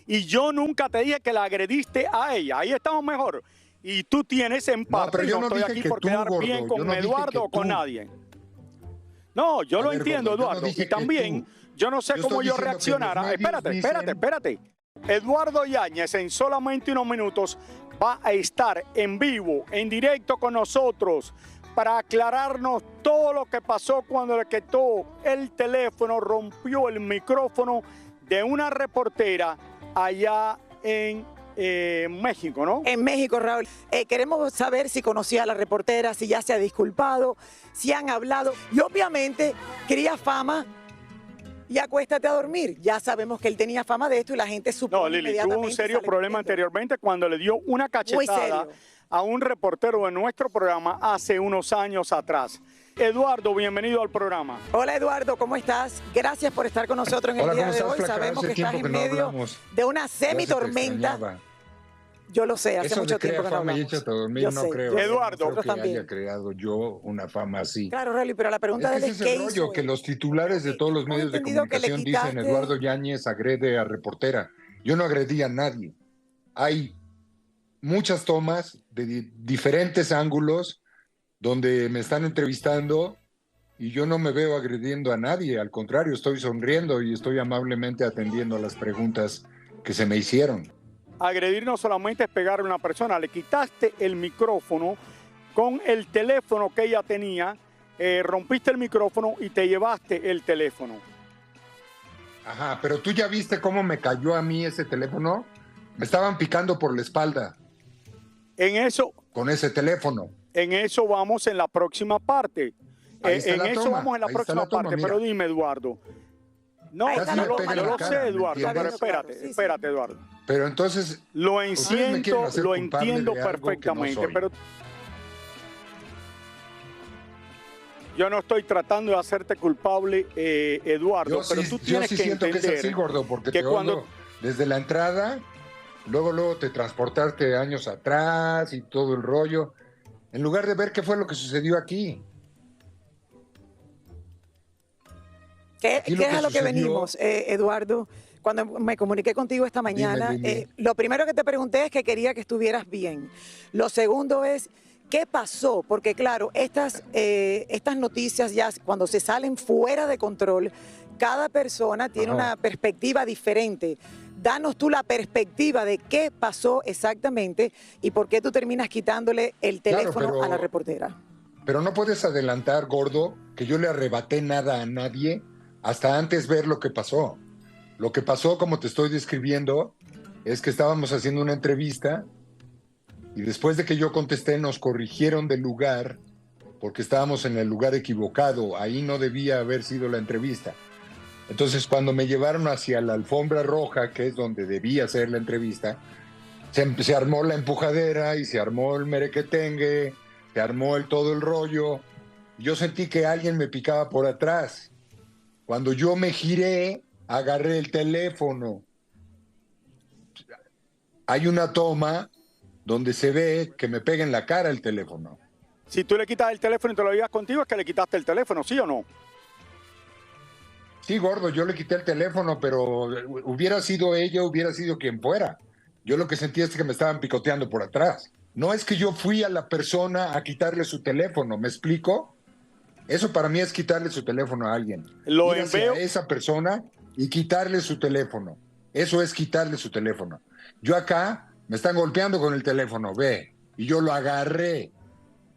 Y yo nunca te dije que la agrediste a ella. Ahí estamos mejor. Y tú tienes empate. Pero yo no estoy dije aquí que por tú, quedar gordo. bien Yo con no dije Eduardo que o con tú. nadie. No, yo lo entiendo, gordo, yo no Eduardo. dije Y también, que tú. yo no sé Yo cómo estoy yo diciendo que los reaccionara. medios dicen- Espérate. Eduardo Yáñez en solamente unos minutos va a estar en vivo, en directo con nosotros para aclararnos todo lo que pasó cuando le quitó el teléfono, rompió el micrófono de una reportera allá en México, ¿no? En México, Raúl. Queremos saber si conocía a la reportera, si ya se ha disculpado, si han hablado. Y obviamente quería fama y acuéstate a dormir. Ya sabemos que él tenía fama de esto y la gente supone No, Lili, tuvo inmediatamente un serio sale problema corriendo. anteriormente cuando le dio una cachetada serio. a un reportero de nuestro programa hace unos años atrás. Eduardo, bienvenido al programa. Hola Eduardo, ¿cómo estás? Gracias por estar con nosotros en el Hola, día ¿cómo de estás, hoy. flaca? Sabemos Hace que estás tiempo en que no medio hablamos. de una Ya se te semitormenta. extrañaba. Yo lo sé, hace Eso mucho de crear tiempo que no fama y hablamos. échate a dormir, Yo no sé, creo. yo sé. Eduardo. No creo Nosotros que también. haya creado yo una fama así. Claro, Raúl, pero la pregunta Es de que él ese es es ¿qué el hizo rollo, que él? los titulares de todos los Hemos medios de entendido que le comunicación dicen quitaste- Eduardo Yáñez agrede a reportera. Yo no agredí a nadie. Hay muchas tomas de diferentes ángulos donde me están entrevistando y yo no me veo agrediendo a nadie. Al contrario, estoy sonriendo y estoy amablemente atendiendo a las preguntas que se me hicieron. Agredir no solamente es pegar a una persona, le quitaste el micrófono con el teléfono que ella tenía, rompiste el micrófono y te llevaste el teléfono. Ajá, pero tú ya viste cómo me cayó a mí ese teléfono. Me estaban picando por la espalda En eso vamos en la próxima parte. Ahí está En la eso toma, vamos en la ahí está próxima la toma, parte, mira. pero dime, Eduardo. No, Ahí está yo la toma, yo en la lo cara, sé, ¿me Eduardo, pero entiendes? espérate, Claro, sí, espérate, Eduardo. Pero entonces, Lo ustedes me quieren hacer lo culpable entiendo de algo que no perfectamente, soy. pero yo no estoy tratando de hacerte culpable, Eduardo, pero tú tienes yo sí que siento que es entender así, gordo, porque que te cuando oigo desde la entrada, luego te transportaste años atrás y todo el rollo, en lugar de ver qué fue lo que sucedió aquí. ¿Qué Aquí es a lo que sucedió- venimos, Eduardo? Cuando me comuniqué contigo esta mañana, Lili. lo primero que te pregunté es que quería que estuvieras bien. Lo segundo es, ¿qué pasó? Porque claro, estas noticias ya cuando se salen fuera de control, cada persona tiene Ajá. una perspectiva diferente. Danos tú la perspectiva de qué pasó exactamente y por qué tú terminas quitándole el Claro, teléfono pero- a la reportera. Pero no puedes adelantar, gordo, que yo le arrebaté nada a nadie hasta antes ver lo que pasó. Lo que pasó, como te estoy describiendo, es que estábamos haciendo una entrevista y después de que yo contesté nos corrigieron del lugar porque estábamos en el lugar equivocado. Ahí no debía haber sido la entrevista. Entonces, cuando me llevaron hacia la alfombra roja, que es donde debía ser la entrevista, se armó la empujadera y se armó el merequetengue, se armó todo el rollo. Yo sentí que alguien me picaba por atrás. Cuando yo me giré, agarré el teléfono. Hay una toma donde se ve que me pega en la cara el teléfono. si tú le quitas el teléfono y te lo llevas contigo, es que le quitaste el teléfono, ¿sí o no? Sí, gordo, yo le quité el teléfono, pero hubiera sido ella, hubiera sido quien fuera. Yo lo que sentí es que me estaban picoteando por atrás. No es que yo fui a la persona a quitarle su teléfono, ¿me explico? Eso para mí es quitarle su teléfono a alguien. Lo Ir hacia envío. esa persona y quitarle su teléfono. Eso es quitarle su teléfono. Yo acá me están golpeando con el teléfono, ve, y yo lo agarré.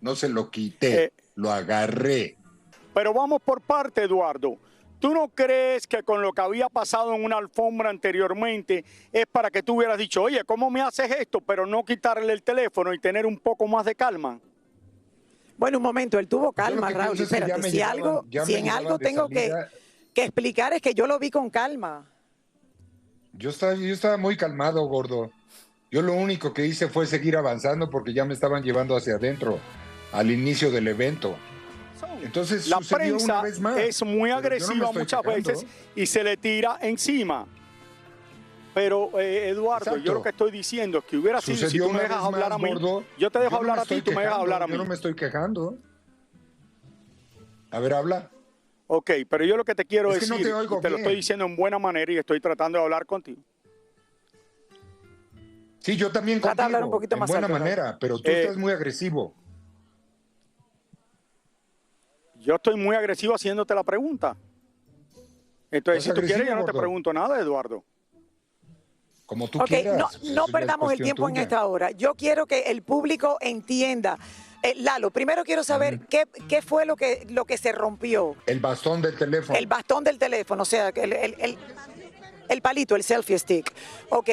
No se lo quité, lo agarré. Pero vamos por parte, Eduardo. ¿Tú no crees que con lo que había pasado en una alfombra anteriormente es para que tú hubieras dicho, oye, ¿cómo me haces esto? Pero no quitarle el teléfono y tener un poco más de calma. Bueno, un momento, él tuvo Yo lo calma, que Raúl. pienso es que ya Espérate, me si llevaban en algo de tengo salida. que explicar es que yo lo vi con calma. Yo estaba muy calmado, gordo. Yo lo único que hice fue seguir avanzando porque ya me estaban llevando hacia adentro, al inicio del evento. Entonces La sucedió prensa una vez más. es muy Pero yo no me agresiva estoy muchas quejando. veces y se le tira encima. Pero, Eduardo, Exacto. yo lo que estoy diciendo es que hubiera sido, si Sucedió tú me una dejas vez hablar más, a mí, gordo. yo te dejo Yo no hablar me a ti, estoy tú me dejas quejando, hablar a mí. Yo no me estoy quejando. A ver, habla. Ok, pero yo lo que te quiero Es que no decir, te oigo y te lo bien. estoy diciendo en buena manera y estoy tratando de hablar contigo. Sí, yo también Trata de hablar un contigo, poquito en más buena alto, Raúl. manera, pero tú estás muy agresivo. Yo estoy muy agresivo haciéndote la pregunta. Entonces, si ¿Estás tú quieres, agresivo, yo no te gordo? pregunto nada, Eduardo. Como tú Ok, quieras. no Eso ya es perdamos el cuestión tiempo en tuya. esta hora. Yo quiero que el público entienda. Lalo, primero quiero saber qué fue lo que se rompió. El bastón del teléfono. El bastón del teléfono, o sea, el palito, el selfie stick. Ok,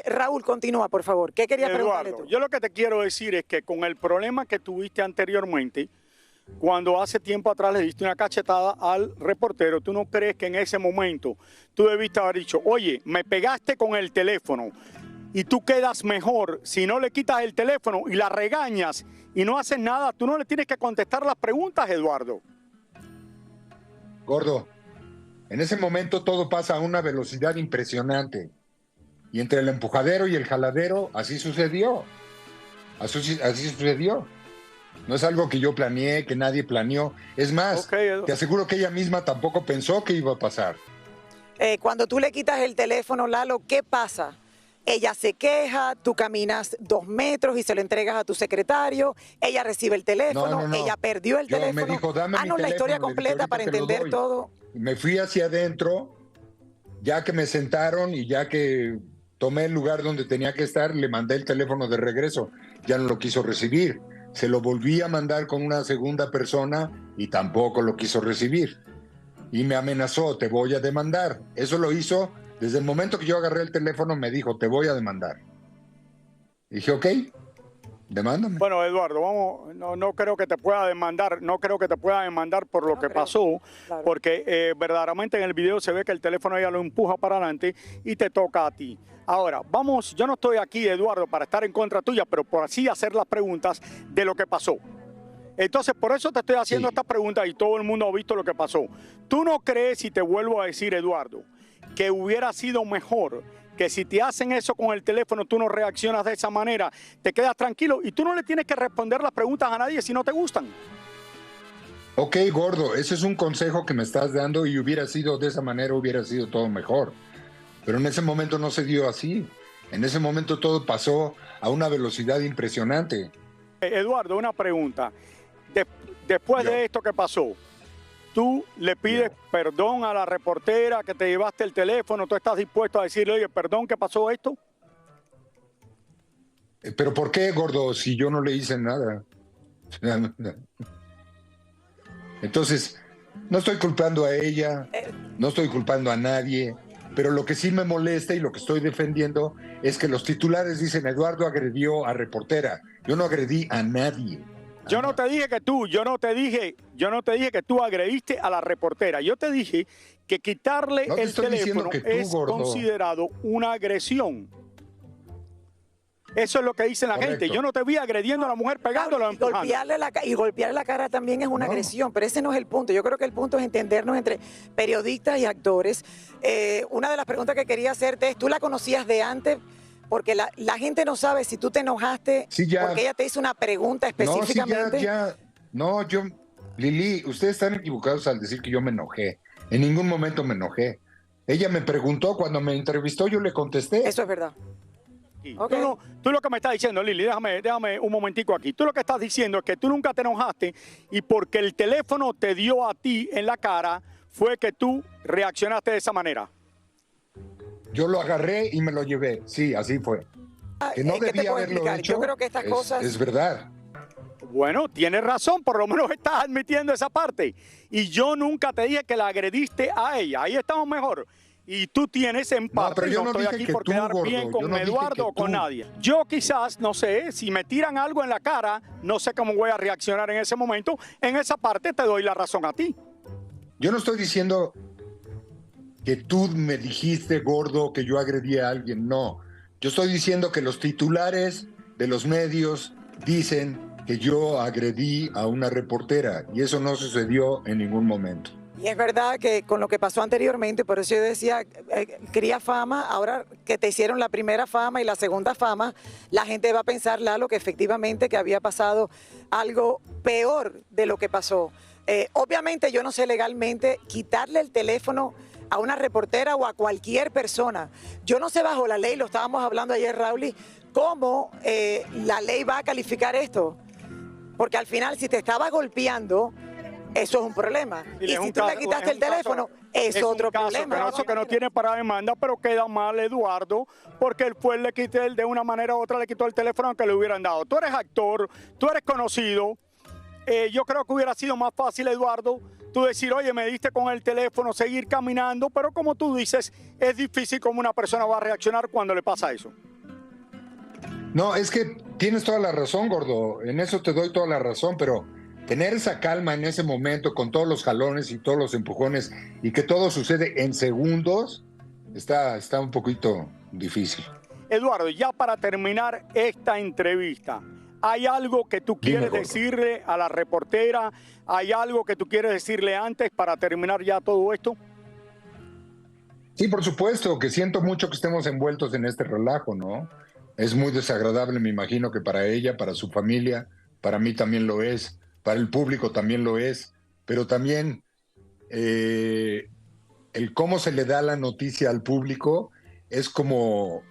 Raúl, continúa, por favor. ¿Qué querías preguntarle Eduardo, tú? yo lo que te quiero decir es que con el problema que tuviste anteriormente, cuando hace tiempo atrás le diste una cachetada al reportero, ¿tú no crees que en ese momento tú debiste haber dicho, oye, me pegaste con el teléfono y tú quedas mejor si no le quitas el teléfono y la regañas y no haces nada? Tú no le tienes que contestar las preguntas, Eduardo. Gordo, en ese momento todo pasa a una velocidad impresionante. Y entre el empujadero y el jaladero, así sucedió. Así sucedió. No es algo que yo planeé, que nadie planeó. Es más, te aseguro que ella misma tampoco pensó que iba a pasar. Cuando tú le quitas el teléfono, Lalo, ¿qué pasa? Ella se queja, tú caminas 2 metros y se lo entregas a tu secretario, ella recibe el teléfono, No. ella perdió el teléfono. Me dijo, dame mi la teléfono. historia Le dije, completa ahorita para te lo entender doy. todo. Me fui hacia adentro, ya que me sentaron y ya que tomé el lugar donde tenía que estar, le mandé el teléfono de regreso. Ya no lo quiso recibir. Se lo volví a mandar con una segunda persona y tampoco lo quiso recibir. Y me amenazó, te voy a demandar. Eso lo hizo desde el momento que yo agarré el teléfono, me dijo, te voy a demandar. Dije, ok, demándame. Bueno, Eduardo, no creo que te pueda demandar, por lo que pasó, claro. porque verdaderamente en el video se ve que el teléfono ella lo empuja para adelante y te toca a ti. Ahora, yo no estoy aquí, Eduardo, para estar en contra tuya, pero por así hacer las preguntas de lo que pasó. Entonces, por eso te estoy haciendo estas preguntas y todo el mundo ha visto lo que pasó. ¿Tú no crees, y te vuelvo a decir, Eduardo, que hubiera sido mejor que si te hacen eso con el teléfono, tú no reaccionas de esa manera, te quedas tranquilo y tú no le tienes que responder las preguntas a nadie si no te gustan? Ok, gordo, ese es un consejo que me estás dando y hubiera sido de esa manera, hubiera sido todo mejor. Pero en ese momento no se dio así. En ese momento todo pasó a una velocidad impresionante. Eduardo, una pregunta. Después de esto que pasó, ¿tú le pides perdón a la reportera que te llevaste el teléfono? ¿Tú estás dispuesto a decirle, oye, perdón, que pasó esto? ¿Pero por qué, gordo, si yo no le hice nada? Entonces, no estoy culpando a ella, no estoy culpando a nadie, pero lo que sí me molesta y lo que estoy defendiendo es que los titulares dicen, Eduardo agredió a reportera. Yo no agredí a nadie. Yo no te dije que tú agrediste a la reportera. Yo te dije que quitarle el teléfono es considerado una agresión. Eso es lo que dice la gente. Yo no te vi agrediendo a la mujer, pegándola, empujando. Y golpearle la cara también es una agresión, pero ese no es el punto. Yo creo que el punto es entendernos entre periodistas y actores. Una de las preguntas que quería hacerte es, ¿tú la conocías de antes? Porque la gente no sabe si tú te enojaste porque ella te hizo una pregunta específicamente. Lili, ustedes están equivocados al decir que yo me enojé. En ningún momento me enojé. Ella me preguntó, cuando me entrevistó yo le contesté. Eso es verdad. Okay. Tú lo que me estás diciendo, Lili, déjame un momentico aquí. Tú lo que estás diciendo es que tú nunca te enojaste y porque el teléfono te dio a ti en la cara fue que tú reaccionaste de esa manera. Yo lo agarré y me lo llevé. Sí, así fue. Que no debía haberlo hecho. Yo creo que estas cosas... Es verdad. Bueno, tienes razón, por lo menos estás admitiendo esa parte. Y yo nunca te dije que la agrediste a ella. Ahí estamos mejor. Y tú tienes empate. Pero yo no estoy aquí por quedar bien con Eduardo o con nadie. Yo quizás, no sé, si me tiran algo en la cara, no sé cómo voy a reaccionar en ese momento. En esa parte te doy la razón a ti. Yo no estoy diciendo que tú me dijiste, gordo, que yo agredí a alguien. No. Yo estoy diciendo que los titulares de los medios dicen que yo agredí a una reportera. Y eso no sucedió en ningún momento. Y es verdad que con lo que pasó anteriormente, por eso yo decía, quería fama, ahora que te hicieron la primera fama y la segunda fama, la gente va a pensar, Lalo, que efectivamente que había pasado algo peor de lo que pasó. Obviamente yo no sé legalmente quitarle el teléfono a una reportera o a cualquier persona. Yo no sé bajo la ley, lo estábamos hablando ayer, Raúl, cómo la ley va a calificar esto. Porque al final, si te estaba golpeando, eso es un problema. Y si tú le quitaste el teléfono, es otro problema. Eso que no tiene para demanda, pero queda mal, Eduardo, porque él fue, le quitó, de una manera u otra le quitó el teléfono aunque le hubieran dado. Tú eres actor, tú eres conocido. Yo creo que hubiera sido más fácil, Eduardo, tú decir, oye, me diste con el teléfono, seguir caminando, pero como tú dices, es difícil cómo una persona va a reaccionar cuando le pasa eso. No, es que tienes toda la razón, gordo. En eso te doy toda la razón, pero tener esa calma en ese momento con todos los jalones y todos los empujones y que todo sucede en segundos, está un poquito difícil. Eduardo, ya para terminar esta entrevista, ¿hay algo que tú quieres decirle a la reportera? ¿Hay algo que tú quieres decirle antes para terminar ya todo esto? Sí, por supuesto, que siento mucho que estemos envueltos en este relajo, ¿no? Es muy desagradable, me imagino que para ella, para su familia, para mí también lo es, para el público también lo es, pero también el cómo se le da la noticia al público es como,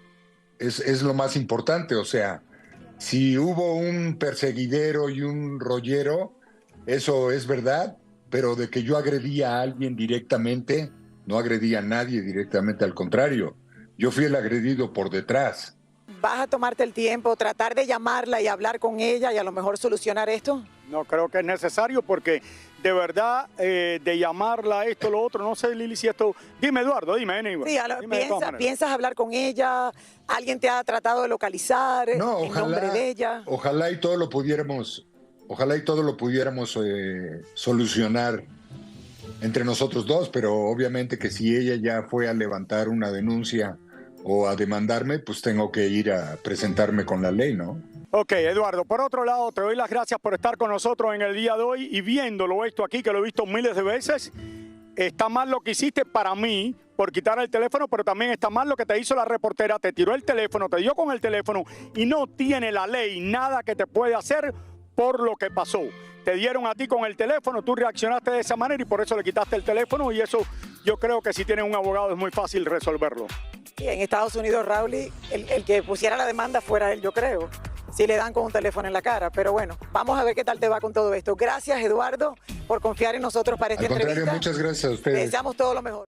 es lo más importante, o sea, si hubo un perseguidero y un rollero, eso es verdad, pero de que yo agredía a alguien directamente, no agredí a nadie directamente, al contrario, yo fui el agredido por detrás. ¿Vas a tomarte el tiempo, tratar de llamarla y hablar con ella y a lo mejor solucionar esto? No creo que es necesario porque de verdad de llamarla esto, lo otro, no sé, Lili, si esto... Dime, Eduardo, dime, Aníbal. Sí, ¿piensas hablar con ella? ¿Alguien te ha tratado de localizar en nombre de ella? Ojalá y todo lo pudiéramos solucionar entre nosotros dos, pero obviamente que si ella ya fue a levantar una denuncia o a demandarme, pues tengo que ir a presentarme con la ley, ¿no? Ok, Eduardo, por otro lado, te doy las gracias por estar con nosotros en el día de hoy y viéndolo esto aquí, que lo he visto miles de veces. Está mal lo que hiciste para mí por quitar el teléfono, pero también está mal lo que te hizo la reportera, te tiró el teléfono, te dio con el teléfono y no tiene la ley nada que te puede hacer por lo que pasó. Te dieron a ti con el teléfono, tú reaccionaste de esa manera y por eso le quitaste el teléfono y eso yo creo que si tienes un abogado es muy fácil resolverlo. Y en Estados Unidos, Raúl, el que pusiera la demanda fuera él, yo creo. Si le dan con un teléfono en la cara. Pero bueno, vamos a ver qué tal te va con todo esto. Gracias, Eduardo, por confiar en nosotros para esta entrevista. Al contrario, muchas gracias a ustedes. Les deseamos todo lo mejor.